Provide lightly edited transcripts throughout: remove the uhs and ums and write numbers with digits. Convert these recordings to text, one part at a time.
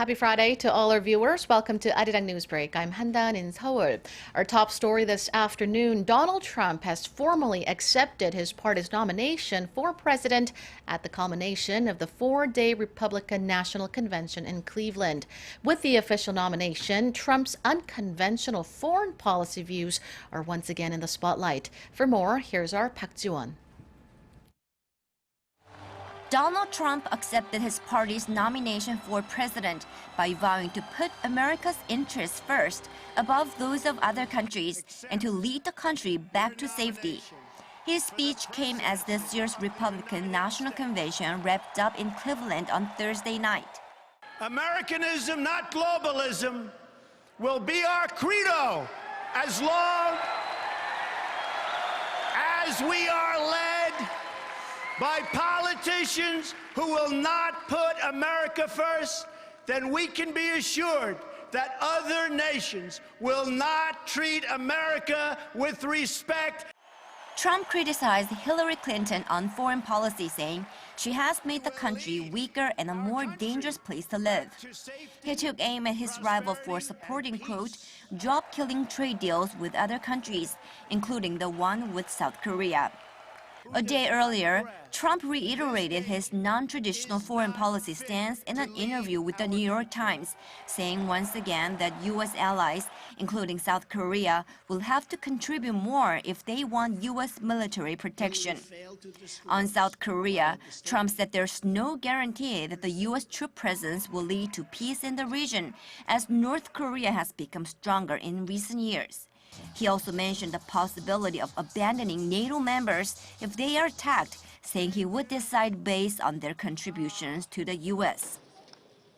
Happy Friday to all our viewers. Welcome to Arirang Newsbreak. I'm Handan in Seoul. Our top story this afternoon, Donald Trump has formally accepted his party's nomination for president at the culmination of the four-day Republican National Convention in Cleveland. With the official nomination, Trump's unconventional foreign policy views are once again in the spotlight. For more, here's our Park Ji-won. Donald Trump accepted his party's nomination for president by vowing to put America's interests first above those of other countries and to lead the country back to safety. His speech came as this year's Republican National Convention wrapped up in Cleveland on Thursday night. Americanism, not globalism, will be our credo as long as we are led by politicians who will not put America first. Then we can be assured that other nations will not treat America with respect. Trump criticized Hillary Clinton on foreign policy, saying she has made the country weaker and a more dangerous place to live. He took aim at his rival for supporting, quote, job-killing trade deals with other countries, including the one with South Korea. A day earlier, Trump reiterated his non-traditional foreign policy stance in an interview with the New York Times, saying once again that U.S. allies, including South Korea, will have to contribute more if they want U.S. military protection. On South Korea, Trump said there's no guarantee that the U.S. troop presence will lead to peace in the region, as North Korea has become stronger in recent years. He also mentioned the possibility of abandoning NATO members if they are attacked, saying he would decide based on their contributions to the U.S.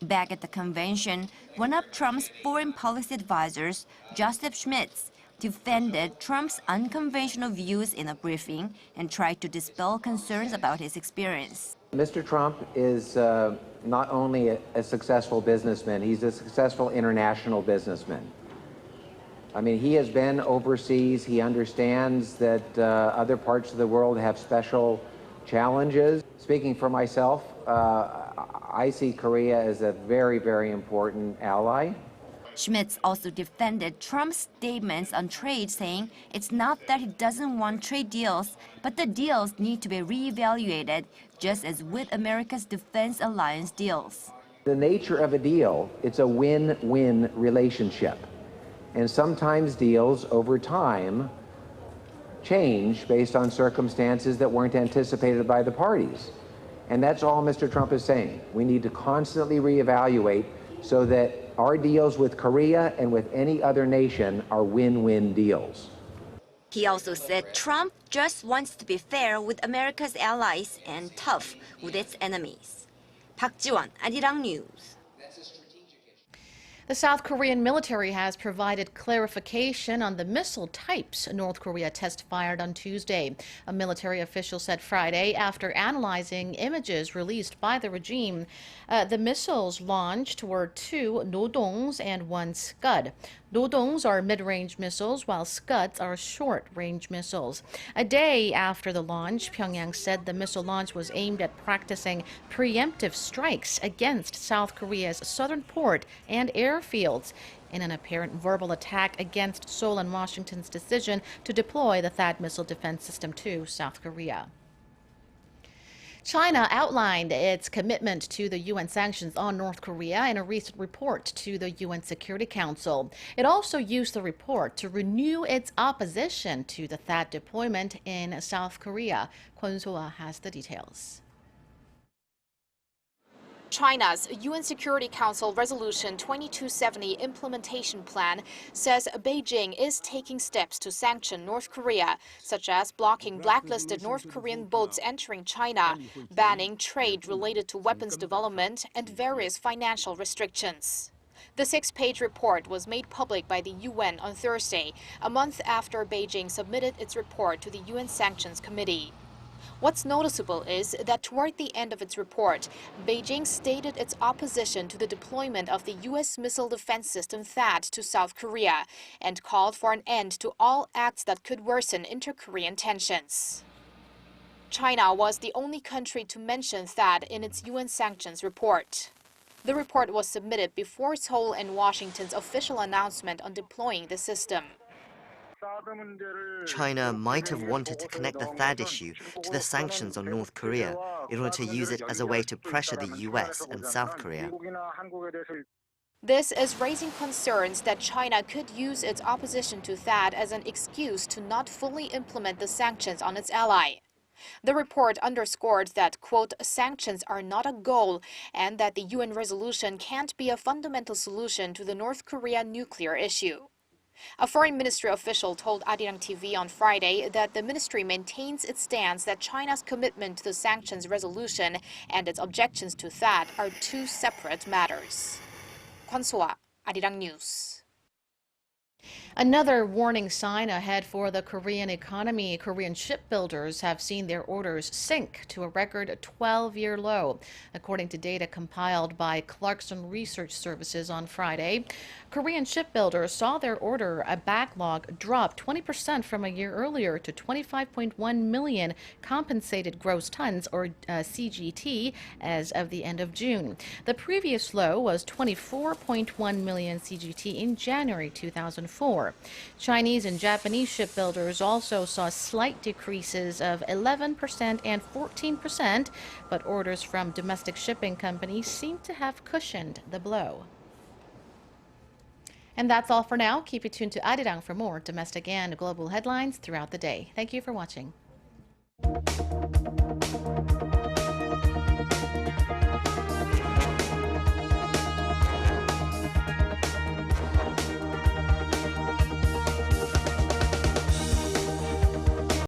Back at the convention, one of Trump's foreign policy advisors, Joseph Schmitz, defended Trump's unconventional views in a briefing and tried to dispel concerns about his experience. Mr. Trump is not only a successful businessman, he's a successful international businessman. I mean, he has been overseas. He understands that other parts of the world have special challenges. Speaking for myself, I see Korea as a very, very important ally. Schmitz also defended Trump's statements on trade, saying it's not that he doesn't want trade deals, but the deals need to be reevaluated, just as with America's defense alliance deals. The nature of a deal, it's a win-win relationship. And sometimes deals over time change based on circumstances that weren't anticipated by the parties. And that's all Mr. Trump is saying. We need to constantly reevaluate so that our deals with Korea and with any other nation are win-win deals. He also said Trump just wants to be fair with America's allies and tough with its enemies. Park Ji-won, Arirang News. The South Korean military has provided clarification on the missile types North Korea test-fired on Tuesday. A military official said Friday, after analyzing images released by the regime, the missiles launched were 2 Nodongs and 1 Scud. Nodongs are mid-range missiles, while Scuds are short-range missiles. A day after the launch, Pyongyang said the missile launch was aimed at practicing preemptive strikes against South Korea's southern port and airfields in an apparent verbal attack against Seoul and Washington's decision to deploy the THAAD missile defense system to South Korea. China outlined its commitment to the UN sanctions on North Korea in a recent report to the UN Security Council. It also used the report to renew its opposition to the THAAD deployment in South Korea. Kwon So-ah has the details. China's UN Security Council Resolution 2270 implementation plan says Beijing is taking steps to sanction North Korea, such as blocking blacklisted North Korean boats entering China, banning trade related to weapons development, and various financial restrictions. The 6-page report was made public by the UN on Thursday, a month after Beijing submitted its report to the UN Sanctions Committee. What's noticeable is that toward the end of its report, Beijing stated its opposition to the deployment of the U.S. missile defense system THAAD to South Korea and called for an end to all acts that could worsen inter-Korean tensions. China was the only country to mention THAAD in its UN sanctions report. The report was submitted before Seoul and Washington's official announcement on deploying the system. China might have wanted to connect the THAAD issue to the sanctions on North Korea in order to use it as a way to pressure the US and South Korea. This is raising concerns that China could use its opposition to THAAD as an excuse to not fully implement the sanctions on its ally. The report underscored that, quote, sanctions are not a goal and that the UN resolution can't be a fundamental solution to the North Korea nuclear issue. A foreign ministry official told Arirang TV on Friday that the ministry maintains its stance that China's commitment to the sanctions resolution and its objections to THAAD are two separate matters. Kwon So-ah, Arirang News. Another warning sign ahead for the Korean economy. Korean shipbuilders have seen their orders sink to a record 12-year low, according to data compiled by Clarkson Research Services on Friday. Korean shipbuilders saw their order backlog drop 20% from a year earlier to 25.1 million compensated gross tons, or CGT, as of the end of June. The previous low was 24.1 million CGT in January 2004. Chinese and Japanese shipbuilders also saw slight decreases of 11% and 14%, but orders from domestic shipping companies seem to have cushioned the blow. And that's all for now. Keep it tuned to Arirang for more domestic and global headlines throughout the day. Thank you for watching.